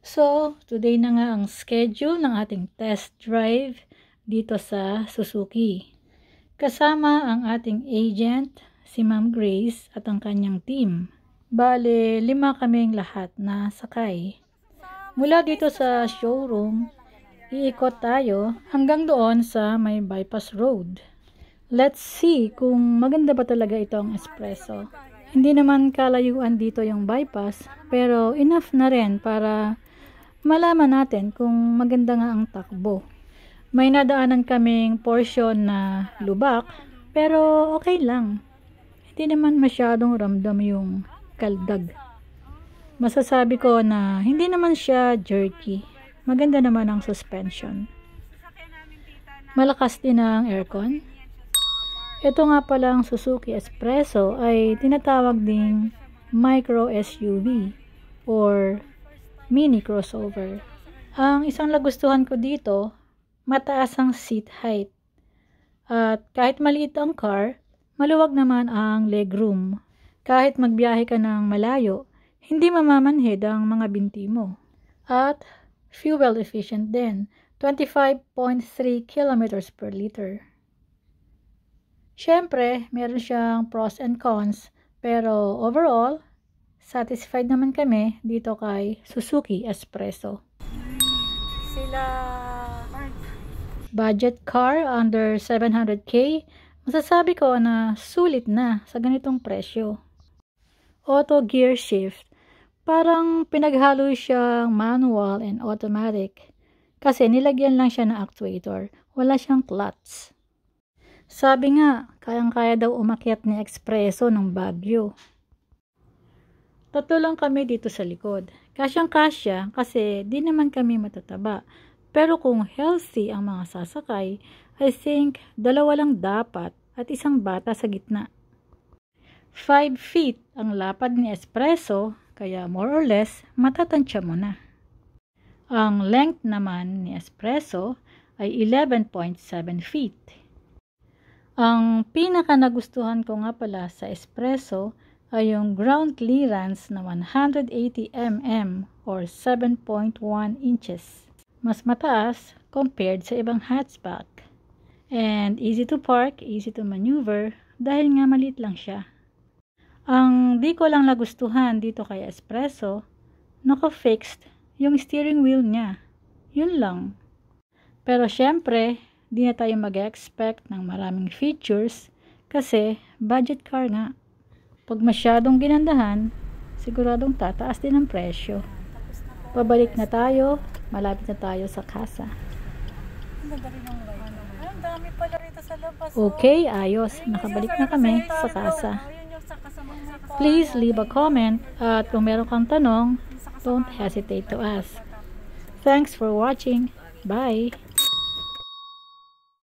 So, today na nga ang schedule ng ating test drive dito sa Suzuki. Kasama ang ating agent, si Ma'am Grace at ang kanyang team. Bale, 5 kaming lahat na sakay. Mula dito sa showroom, iikot tayo hanggang doon sa may bypass road. Let's see kung maganda ba talaga ito ang espresso. Hindi naman kalayuan dito yung bypass, pero enough na rin para malaman natin kung maganda nga ang takbo. May nadaanan kaming portion na lubak, pero okay lang. Hindi naman masyadong ramdam yung kaldag. Masasabi ko na hindi naman siya jerky. Maganda naman ang suspension. Malakas din ang aircon. Ito nga pala ang Suzuki Espresso ay tinatawag ding micro SUV or mini crossover. Ang isang nagustuhan ko dito, mataas ang seat height. At kahit maliit ang car, maluwag naman ang legroom. Kahit magbiyahe ka ng malayo, hindi mamamanhid ang mga binti mo. At fuel efficient din, 25.3 kilometers per liter. Siyempre, meron siyang pros and cons, pero overall, satisfied naman kami dito kay Suzuki Espresso. Budget car under 700k, masasabi ko na sulit na sa ganitong presyo. Auto gear shift, parang pinaghalo siyang manual and automatic kasi nilagyan lang siya ng actuator, wala siyang clutch. Sabi nga, kayang-kaya daw umakyat ni Espresso ng Baguio. 3 lang kami dito sa likod. Kasyang-kasya kasi di naman kami matataba. Pero kung healthy ang mga sasakay, I think 2 lang dapat at isang bata sa gitna. 5 feet ang lapad ni Espresso, kaya more or less matatansya mo na. Ang length naman ni Espresso ay 11.7 feet. Ang pinaka nagustuhan ko nga pala sa Espresso ay yung ground clearance na 180 mm or 7.1 inches. Mas mataas compared sa ibang hatchback. And easy to park, easy to maneuver dahil nga maliit lang siya. Ang di ko lang nagustuhan dito kay Espresso, naka-fixed yung steering wheel niya. Yun lang. Pero syempre, di na tayo mag-expect ng maraming features kasi budget car nga. Pag masyadong ginandahan, siguradong tataas din ang presyo. Pabalik na tayo, malapit na tayo sa casa. Okay, ayos. Nakabalik na kami sa casa. Please leave a comment at kung meron kang tanong, don't hesitate to ask. Thanks for watching. Bye!